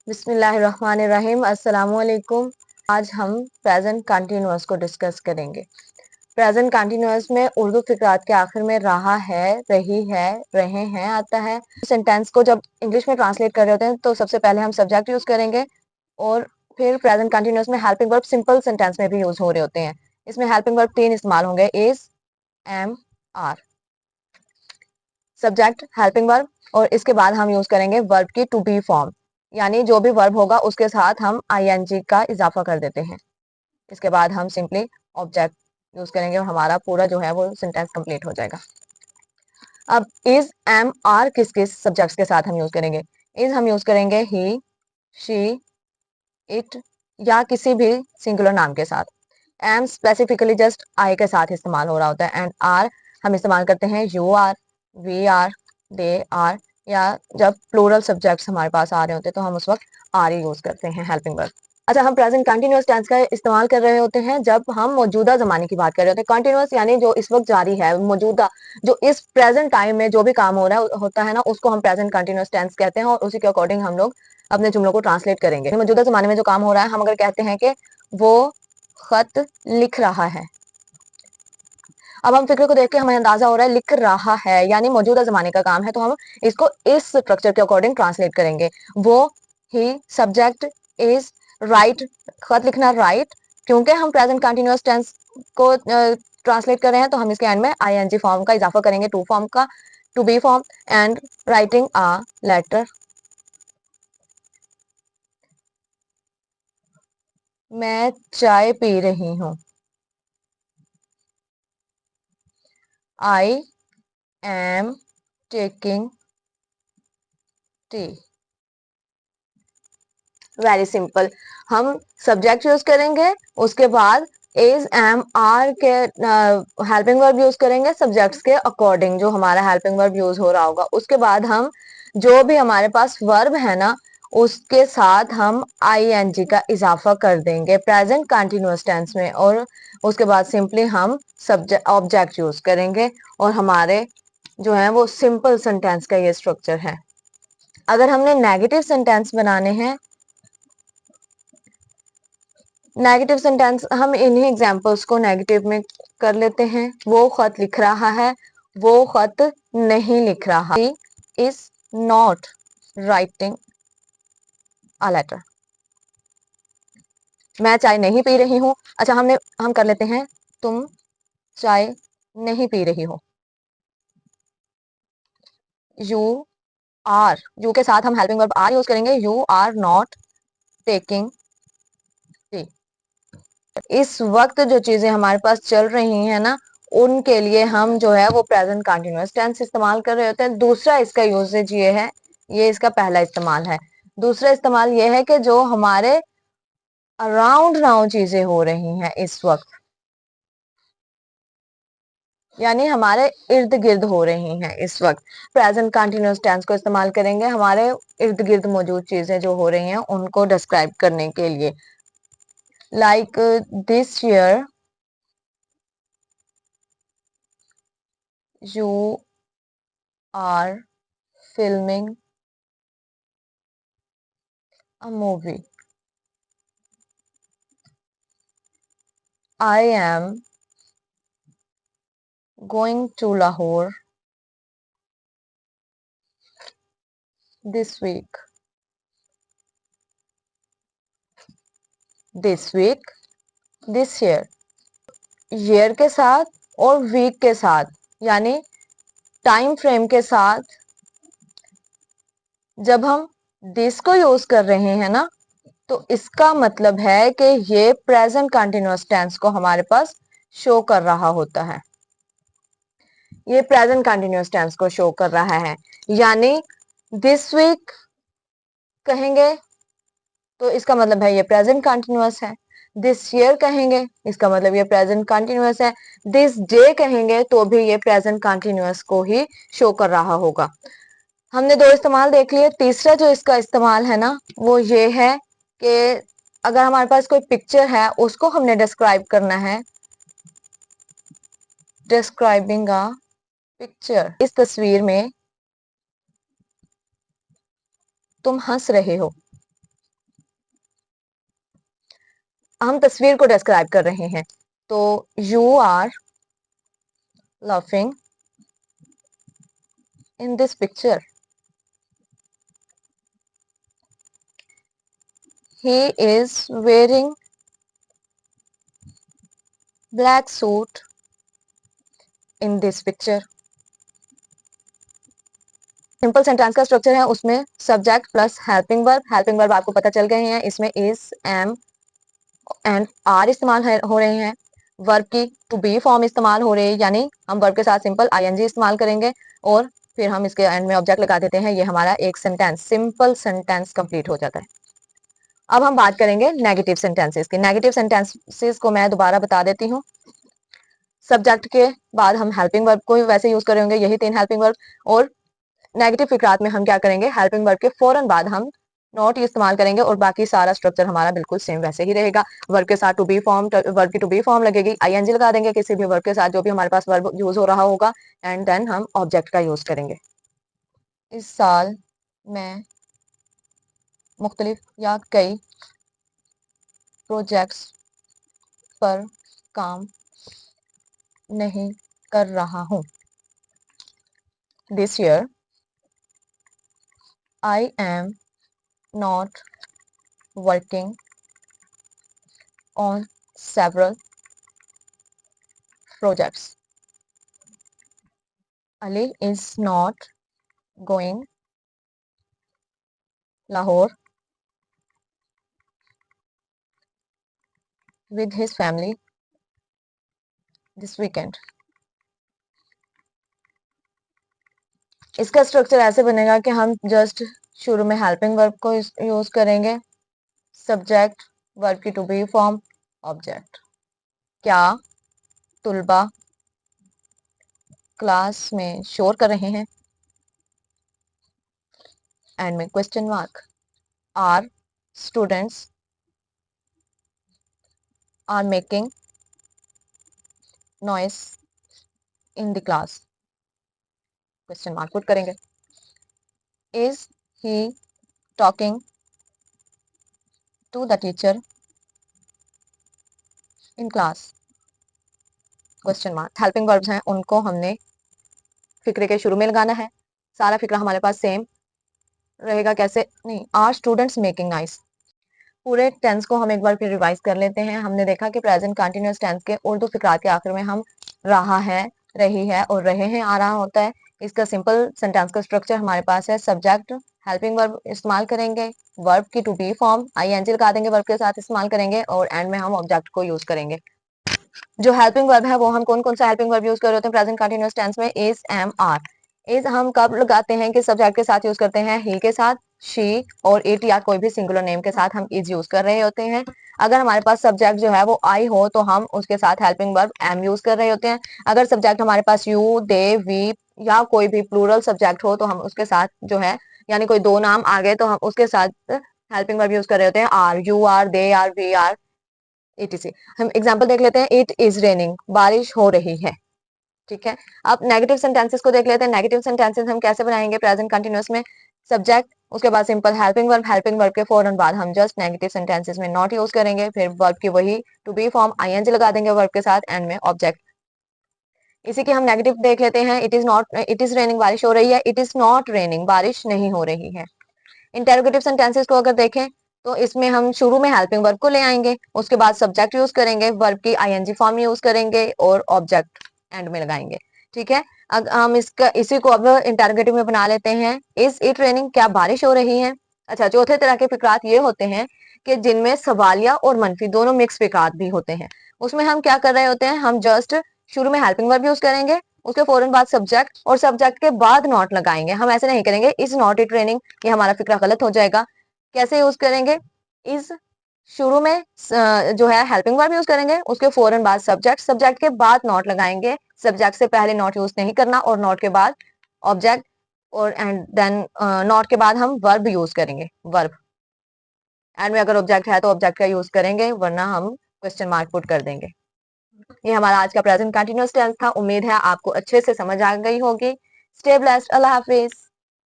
बिस्मिल्लाहिर्रहमानिर्रहीम। अस्सलामुअलैकुम। आज हम प्रेजेंट कंटिन्यूअस को डिस्कस करेंगे। प्रेजेंट कंटिन्यूअस में उर्दू फिक्रात के आखिर में रहा है, रही है, रहे हैं आता है। सेंटेंस को जब इंग्लिश में ट्रांसलेट कर रहे होते हैं तो सबसे पहले हम सब्जेक्ट यूज करेंगे और फिर प्रेजेंट कंटिन्यूअस में हेल्पिंग वर्ब सिंपल सेंटेंस में भी यूज हो रहे होते हैं। इसमें हेल्पिंग वर्ब 3 इस्तेमाल होंगे, is, am, are. Subject, helping verb, और इसके बाद हम यूज करेंगे वर्ब की टू बी फॉर्म, यानी जो भी वर्ब होगा उसके साथ हम आईएनजी का इजाफा कर देते हैं। इसके बाद हम सिंपली ऑब्जेक्ट यूज करेंगे और हमारा पूरा जो है वो सेंटेंस कंप्लीट हो जाएगा। अब इज, एम, आर किस किस सब्जेक्ट्स के साथ हम यूज करेंगे? इज हम यूज करेंगे ही, शी, इट या किसी भी सिंगुलर नाम के साथ। एम स्पेसिफिकली जस्ट आई के साथ इस्तेमाल हो रहा होता है। एंड आर हम इस्तेमाल करते हैं you are, we are, they are, या जब प्लूरल सब्जेक्ट्स हमारे पास आ रहे होते हैं तो हम उस वक्त आर ही यूज करते हैं हेल्पिंग वर्ब। अच्छा, हम प्रेजेंट कंटिन्यूअस टेंस का इस्तेमाल कर रहे होते हैं जब हम मौजूदा जमाने की बात कर रहे होते हैं। कंटिन्यूअस यानी जो इस वक्त जारी है, मौजूदा, जो इस प्रेजेंट टाइम में जो भी काम हो रहा है होता है ना, उसको हम प्रेजेंट कंटिन्यूअस टेंस कहते हैं और उसी के अकॉर्डिंग हम लोग अपने जुमलों को ट्रांसलेट करेंगे। मौजूदा जमाने में जो काम हो रहा है, हम अगर कहते हैं कि वो खत लिख रहा है, अब हम फिक्र को देख के हमें अंदाजा हो रहा है लिख रहा है यानी मौजूदा जमाने का काम है, तो हम इसको इस स्ट्रक्चर के अकॉर्डिंग ट्रांसलेट करेंगे। वो, ही, सब्जेक्ट, इज, राइट, खत लिखना, राइट। क्योंकि हम प्रेजेंट कंटिन्यूअस टेंस को ट्रांसलेट कर रहे हैं तो हम इसके एंड में आईएनजी फॉर्म का इजाफा करेंगे, टू फॉर्म का, to be form. And writing a letter, मैं चाय पी रही हूँ। I am taking tea. Very simple. हम सब्जेक्ट यूज करेंगे, उसके बाद इज, एम, आर के हेल्पिंग वर्ब यूज करेंगे सब्जेक्ट्स के अकॉर्डिंग, जो हमारा हेल्पिंग वर्ब यूज हो रहा होगा। उसके बाद हम जो भी हमारे पास वर्ब है ना, उसके साथ हम आईएनजी का इजाफा कर देंगे प्रेजेंट कंटिन्यूअस टेंस में, और उसके बाद सिंपली हम सब्जेक्ट ऑब्जेक्ट यूज करेंगे और हमारे जो है वो सिंपल सेंटेंस का ये स्ट्रक्चर है। अगर हमने नेगेटिव सेंटेंस बनाने हैं, नेगेटिव सेंटेंस हम इन्हीं एग्जांपल्स को नेगेटिव में कर लेते हैं। वो खत लिख रहा है, वो खत नहीं लिख रहा। He is not writing a letter. मैं चाय नहीं पी रही हूँ। अच्छा, हम कर लेते हैं तुम चाय नहीं पी रही हो। यू आर, यू के साथ हम हेल्पिंग वर्ब आर यूज करेंगे। You are not taking tea. इस वक्त जो चीजें हमारे पास चल रही हैं ना, उनके लिए हम जो है वो प्रेजेंट कंटिन्यूअस टेंस इस्तेमाल कर रहे होते हैं। दूसरा इसका यूजेज ये है, ये इसका पहला इस्तेमाल है। दूसरा इस्तेमाल ये है कि जो हमारे अराउंड नाउ चीजें हो रही हैं इस वक्त, यानी हमारे इर्द गिर्द हो रही हैं इस वक्त, प्रेजेंट कंटिन्यूअस टेंस को इस्तेमाल करेंगे हमारे इर्द गिर्द मौजूद चीजें जो हो रही हैं उनको डिस्क्राइब करने के लिए। Like this year you are filming a movie. I am going to Lahore this week. This week, this year. year के साथ और week के साथ, यानी टाइम फ्रेम के साथ जब हम this को यूज कर रहे हैं ना, तो इसका मतलब है कि ये प्रेजेंट कंटिन्यूअस टेंस को हमारे पास शो कर रहा होता है। ये प्रेजेंट कंटिन्यूअस टेंस को शो कर रहा है, यानी दिस वीक कहेंगे तो इसका मतलब है ये प्रेजेंट कंटिन्यूअस है। दिस ईयर कहेंगे इसका मतलब ये प्रेजेंट कंटिन्यूअस है। दिस डे कहेंगे तो भी ये प्रेजेंट कंटिन्यूअस को ही शो कर रहा होगा। हमने दो इस्तेमाल देख लिए। तीसरा जो इसका इस्तेमाल है ना, वो ये है कि अगर हमारे पास कोई पिक्चर है उसको हमने डिस्क्राइब करना है, डिस्क्राइबिंग अ पिक्चर। इस तस्वीर में तुम हंस रहे हो। हम तस्वीर को डिस्क्राइब कर रहे हैं, तो you are laughing in this picture. He is wearing black suit in this picture. Simple sentence का स्ट्रक्चर है, उसमें सब्जेक्ट प्लस हेल्पिंग वर्ब आपको पता चल गए हैं, इसमें इज, एम एंड आर इस्तेमाल हो रहे हैं। वर्ब की टू बी फॉर्म इस्तेमाल हो रही है, यानी हम वर्ब के साथ सिंपल आईएनजी इस्तेमाल करेंगे और फिर हम इसके एंड में ऑब्जेक्ट लगा देते हैं। ये हमारा एक सेंटेंस, सिंपल सेंटेंस कंप्लीट हो जाता है। अब हम बात करेंगे नेगेटिव सेंटेंसेस की। नेगेटिव सेंटेंसेस को मैं दोबारा बता देती हूँ। सब्जेक्ट के बाद हम हेल्पिंग वर्ब को वैसे यूज करेंगे, यही 3 हेल्पिंग वर्ब, और नेगेटिव फिक्रात में हम क्या करेंगे, हेल्पिंग वर्ब के फौरन बाद हम नॉट इस्तेमाल करेंगे और बाकी सारा स्ट्रक्चर हमारा बिल्कुल सेम वैसे ही रहेगा। वर्ब के साथ टू बी फॉर्म, वर्ब की टू बी फॉर्म लगेगी, आईएनजी लगा देंगे किसी भी वर्ब के साथ जो भी हमारे पास वर्ब यूज हो रहा होगा, एंड देन हम ऑब्जेक्ट का यूज करेंगे। इस साल मैं मुख्तलिफ या कई प्रोजेक्ट्स पर काम नहीं कर रहा हूँ। This year I am not working on several projects. Ali is not going Lahore with his family this weekend. इसका स्ट्रक्चर ऐसे बनेगा कि हम जस्ट शुरू में हेल्पिंग वर्ब को यूज करेंगे, सब्जेक्ट, वर्ब की टू बी फॉर्म, ऑब्जेक्ट। क्या तुलबा क्लास में शोर कर रहे हैं, एंड में question mark. Are students are making noise in the class, question mark put करेंगे। Is he talking to the teacher in class, question mark. Helping verbs हैं, उनको हमने फिक्रे के शुरू में लगाना है। सारा फिक्रा हमारे पास सेम रहेगा, कैसे नहीं, आर स्टूडेंट्स मेकिंग नाइस। पूरे टेंस को हम एक बार फिर रिवाइज कर लेते हैं। हमने देखा कि प्रेजेंट कंटिन्यूअस टेंस के उर्दू फिक्रात के आखिर में हम रहा है, रही है और रहे हैं आ रहा होता है। इसका सिंपल सेंटेंस का स्ट्रक्चर हमारे पास है, सब्जेक्ट हेल्पिंग वर्ब इस्तेमाल करेंगे, वर्ब की टू बी फॉर्म आईएनजी लगा देंगे, वर्ब के साथ इस्तेमाल करेंगे और एंड में हम ऑब्जेक्ट को यूज करेंगे। जो हेल्पिंग वर्ब है वो हम कौन कौन सा हेल्पिंग वर्ब यूज कर रहे होते हैं प्रेजेंट कंटीन्यूअस टेंस में, इज, एम, आर। इज हम कब लगाते हैं कि सब्जेक्ट के साथ यूज करते हैं, ही के साथ, शी और इट या कोई भी सिंगुलर नेम के साथ हम इज यूज कर रहे होते हैं। अगर हमारे पास सब्जेक्ट जो है वो आई हो तो हम उसके साथ हेल्पिंग वर्ब एम यूज कर रहे होते हैं। अगर सब्जेक्ट हमारे पास यू, दे, वी या कोई भी प्लूरल सब्जेक्ट हो तो हम उसके साथ जो है, यानी कोई दो नाम आ गए तो हम उसके साथ हेल्पिंग वर्ब यूज कर रहे होते हैं, are, you are, they are, we are, etc। हम एग्जाम्पल देख लेते हैं, इट इज रेनिंग, बारिश हो रही है। ठीक है, अब नेगेटिव सेंटेंसेस को देख लेते हैं। नेगेटिव सेंटेंसेस हम कैसे बनाएंगे प्रेजेंट कंटिन्यूअस में, सब्जेक्ट, उसके बाद सिंपल हेल्पिंग वर्ब के फौरन बाद हम जस्ट नेगेटिव सेंटेंसेस में नॉट यूज करेंगे, फिर वर्ब की वही टू बी फॉर्म आईएनजी लगा देंगे वर्ब के साथ, एंड में ऑब्जेक्ट। इसी के हम नेगेटिव देख लेते हैं, इट इज रेनिंग, बारिश हो रही है, इट इज नॉट रेनिंग, बारिश नहीं हो रही है। इंटेरोगेटिव सेंटेंसेस को अगर देखें तो इसमें हम शुरू में हेल्पिंग वर्ब को ले आएंगे, उसके बाद सब्जेक्ट यूज करेंगे, वर्ब की आईएनजी फॉर्म यूज करेंगे और ऑब्जेक्ट एंड में लगाएंगे। ठीक है, अब हम इसी को अब इंटेरोगेटिव में बना लेते हैं, इज इट रेनिंग, क्या बारिश हो रही है। अच्छा, चौथे तरह के फिक्रात ये होते हैं कि जिनमें सवालिया और मनफी दोनों मिक्स फिक्रात भी होते हैं। उसमें हम क्या कर रहे होते हैं, हम जस्ट शुरू में हेल्पिंग वर्ब यूज करेंगे, उसके फौरन बाद सब्जेक्ट और सब्जेक्ट के बाद नॉट लगाएंगे। हम ऐसे नहीं करेंगे इज नॉट इट रेनिंग, ये हमारा फिक्रा गलत हो जाएगा। कैसे यूज करेंगे, इज शुरू में जो है हेल्पिंग वर्ब यूज करेंगे, उसके फौरन बाद सब्जेक्ट, सब्जेक्ट के बाद नॉट लगाएंगे, सब्जेक्ट से पहले नॉट यूज नहीं करना और नॉट के बाद ऑब्जेक्ट, और एंड देन नॉट के बाद हम वर्ब यूज करेंगे, वर्ब। एंड में अगर ऑब्जेक्ट है तो ऑब्जेक्ट का यूज करेंगे, वरना हम क्वेश्चन मार्क पुट कर देंगे। ये हमारा आज का प्रेजेंट कंटिन्यूअस टेंस था। उम्मीद है आपको अच्छे से समझ आ गई होगी। स्टे ब्लेस्ड, अल्लाह हाफिज।